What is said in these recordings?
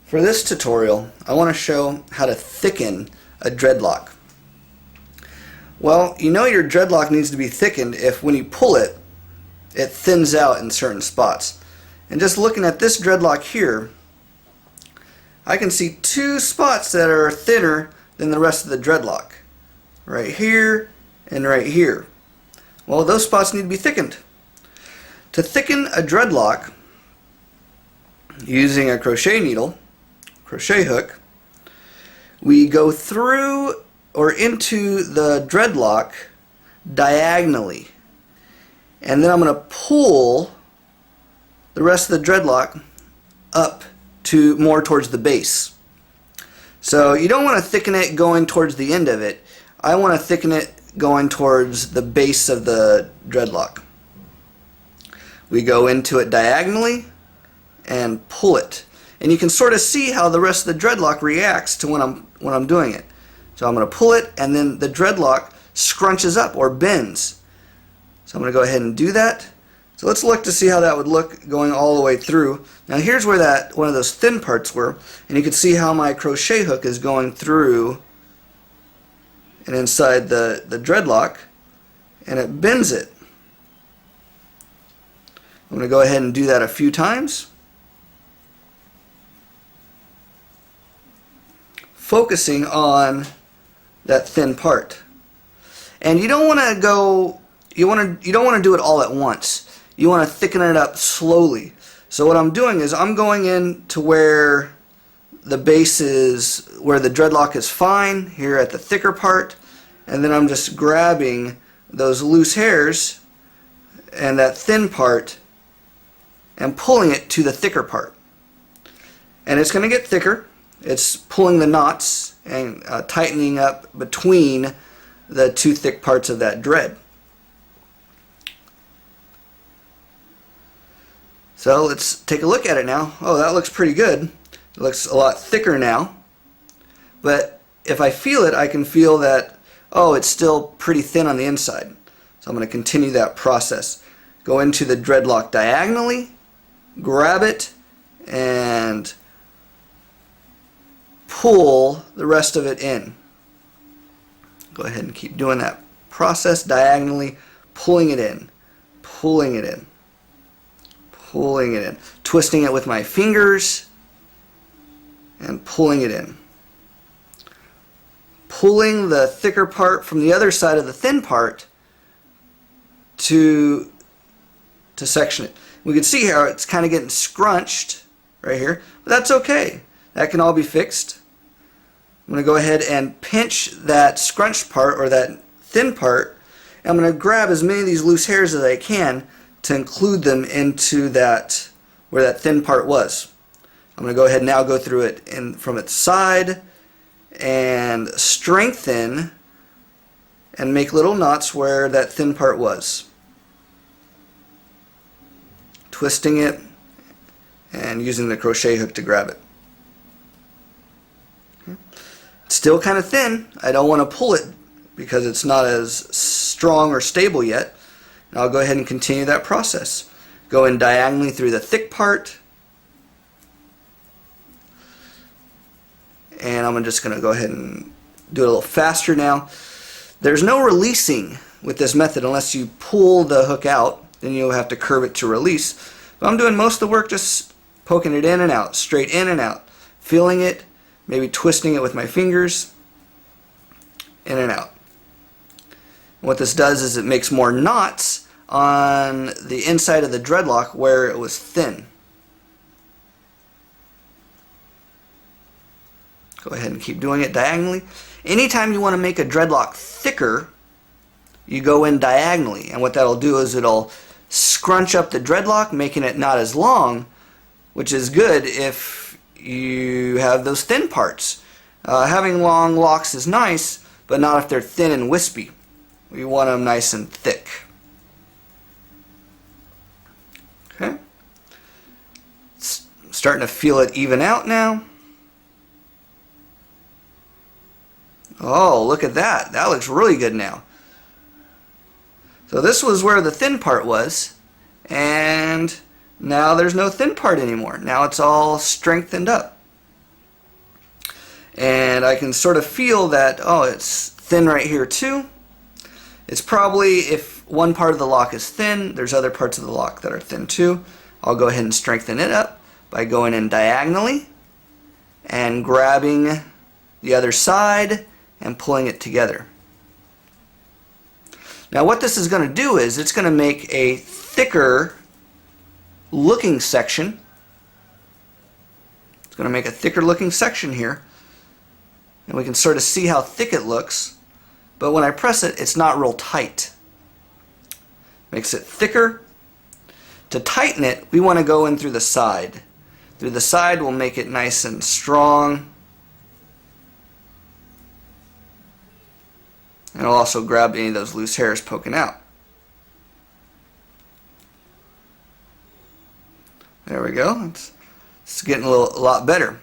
For this tutorial, I want to show how to thicken a dreadlock. Well, you know your dreadlock needs to be thickened if when you pull it, it thins out in certain spots. And just looking at this dreadlock here, I can see two spots that are thinner than the rest of the dreadlock. Right here and right here. Well, those spots need to be thickened. To thicken a dreadlock, using a crochet needle, crochet hook, we go through or into the dreadlock diagonally, and then I'm going to pull the rest of the dreadlock up to more towards the base. So you don't want to thicken it going towards the end of it. I want to thicken it going towards the base of the dreadlock. We go into it diagonally and pull it. And you can sort of see how the rest of the dreadlock reacts to when I'm doing it. So I'm going to pull it, and then the dreadlock scrunches up or bends. So I'm going to go ahead and do that. So let's look to see how that would look going all the way through. Now here's where that one of those thin parts were, and you can see how my crochet hook is going through and inside the dreadlock, and it bends it. I'm going to go ahead and do that a few times, focusing on that thin part. And you don't want to go, you don't want to do it all at once. You want to thicken it up slowly. So what I'm doing is I'm going in to where the base is, where the dreadlock is fine, here at the thicker part, and then I'm just grabbing those loose hairs and that thin part and pulling it to the thicker part. And it's going to get thicker. It's pulling the knots and tightening up between the two thick parts of that dread. So let's take a look at it now. Oh, that looks pretty good. It looks a lot thicker now. But if I feel it, I can feel that, oh, it's still pretty thin on the inside. So I'm going to continue that process. Go into the dreadlock diagonally, grab it, and pull the rest of it in. Go ahead and keep doing that process diagonally, pulling it in, pulling it in, pulling it in, twisting it with my fingers and pulling it in. Pulling the thicker part from the other side of the thin part to section it. We can see how it's kind of getting scrunched right here, but that's okay. That can all be fixed. I'm going to go ahead and pinch that scrunched part or that thin part, and I'm going to grab as many of these loose hairs as I can to include them into that where that thin part was. I'm going to go ahead and now go through it from its side and strengthen and make little knots where that thin part was. Twisting it and using the crochet hook to grab it. It's still kind of thin. I don't want to pull it because it's not as strong or stable yet. And I'll go ahead and continue that process. Go in diagonally through the thick part. And I'm just going to go ahead and do it a little faster now. There's no releasing with this method unless you pull the hook out. Then you'll have to curve it to release. But I'm doing most of the work just poking it in and out, straight in and out, feeling it, maybe twisting it with my fingers, in and out. What this does is it makes more knots on the inside of the dreadlock where it was thin. Go ahead and keep doing it diagonally. Anytime you want to make a dreadlock thicker, you go in diagonally, and what that'll do is it'll scrunch up the dreadlock, making it not as long, which is good if you have those thin parts. Having long locks is nice, but not if they're thin and wispy. We want them nice and thick. Okay. Starting to feel it even out now. Oh, look at that. That looks really good now. So this was where the thin part was, and now there's no thin part anymore. Now it's all strengthened up. and I can sort of feel that, oh, it's thin right here too. It's probably, if one part of the lock is thin, there's other parts of the lock that are thin too. I'll go ahead and strengthen it up by going in diagonally and grabbing the other side and pulling it together. Now what this is going to do is it's going to make a thicker looking section. It's going to make a thicker looking section here, and we can sort of see how thick it looks, but when I press it, it's not real tight. Makes it thicker. To tighten it, we want to go in through the side. Through the side will make it nice and strong. And it'll also grab any of those loose hairs poking out. There we go. It's getting a lot better.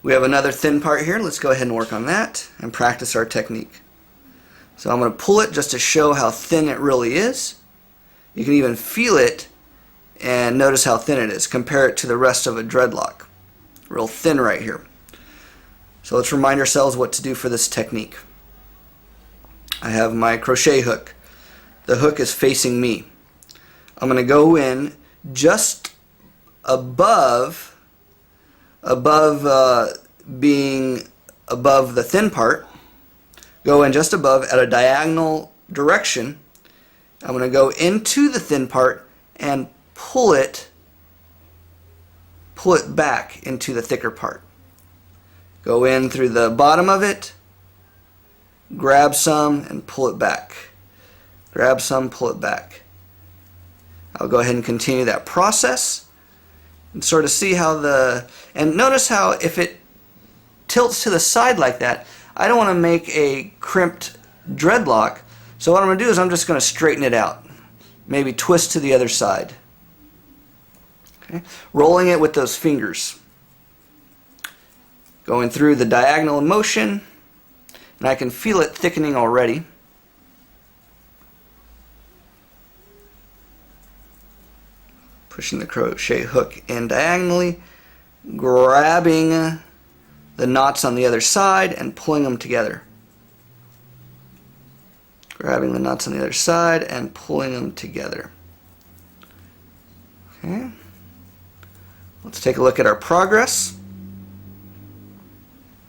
We have another thin part here. Let's go ahead and work on that and practice our technique. So I'm going to pull it just to show how thin it really is. You can even feel it and notice how thin it is. Compare it to the rest of a dreadlock. Real thin right here. So let's remind ourselves what to do for this technique. I have my crochet hook. The hook is facing me. I'm going to go in just above being above the thin part. Go in just above at a diagonal direction. I'm going to go into the thin part and pull it back into the thicker part. Go in through the bottom of it, grab some and pull it back. Grab some, pull it back. I'll go ahead and continue that process and sort of see how and notice how if it tilts to the side like that, I don't want to make a crimped dreadlock. So what I'm going to do is I'm just going to straighten it out. Maybe twist to the other side. Okay. Rolling it with those fingers. Going through the diagonal motion, and I can feel it thickening already. Pushing the crochet hook in diagonally, grabbing the knots on the other side and pulling them together. Grabbing the knots on the other side and pulling them together. Okay. Let's take a look at our progress.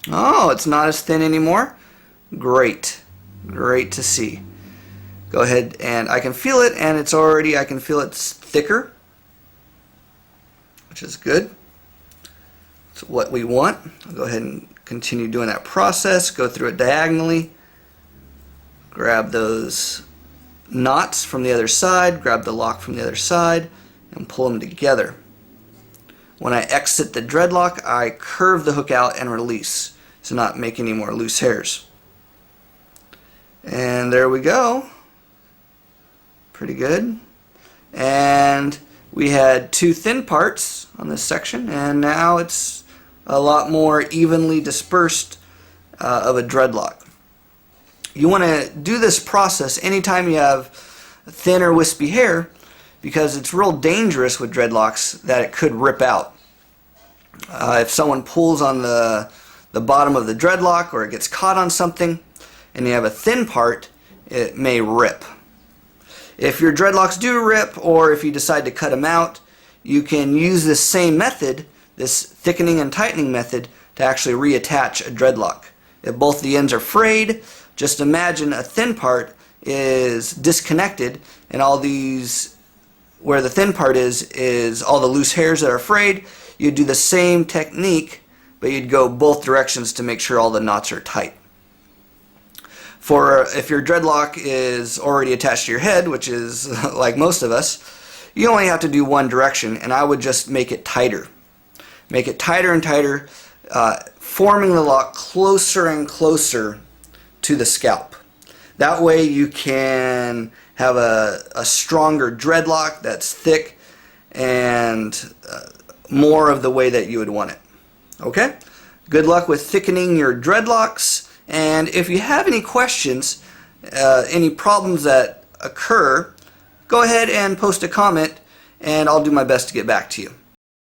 Oh, it's not as thin anymore. Great. Great to see. Go ahead and I can feel it, and it's already, I can feel it's thicker, which is good. It's what we want. I'll go ahead and continue doing that process. Go through it diagonally. Grab those knots from the other side, grab the lock from the other side, and pull them together. When I exit the dreadlock, I curve the hook out and release to not make any more loose hairs. And there we go. Pretty good. And we had two thin parts on this section, and now it's a lot more evenly dispersed of a dreadlock. You want to do this process anytime you have thin or wispy hair, because it's real dangerous with dreadlocks that it could rip out. If someone pulls on the bottom of the dreadlock, or it gets caught on something and you have a thin part, it may rip. If your dreadlocks do rip, or if you decide to cut them out, you can use this same method, this thickening and tightening method, to actually reattach a dreadlock. If both the ends are frayed, just imagine a thin part is disconnected, and all these, where the thin part is all the loose hairs that are frayed. You'd do the same technique, but you'd go both directions to make sure all the knots are tight. For if your dreadlock is already attached to your head, which is like most of us, you only have to do one direction, and I would just make it tighter. Make it tighter and tighter, forming the lock closer and closer to the scalp. That way you can have a stronger dreadlock that's thick and more of the way that you would want it. Okay? Good luck with thickening your dreadlocks, and if you have any questions, any problems that occur, go ahead and post a comment, and I'll do my best to get back to you.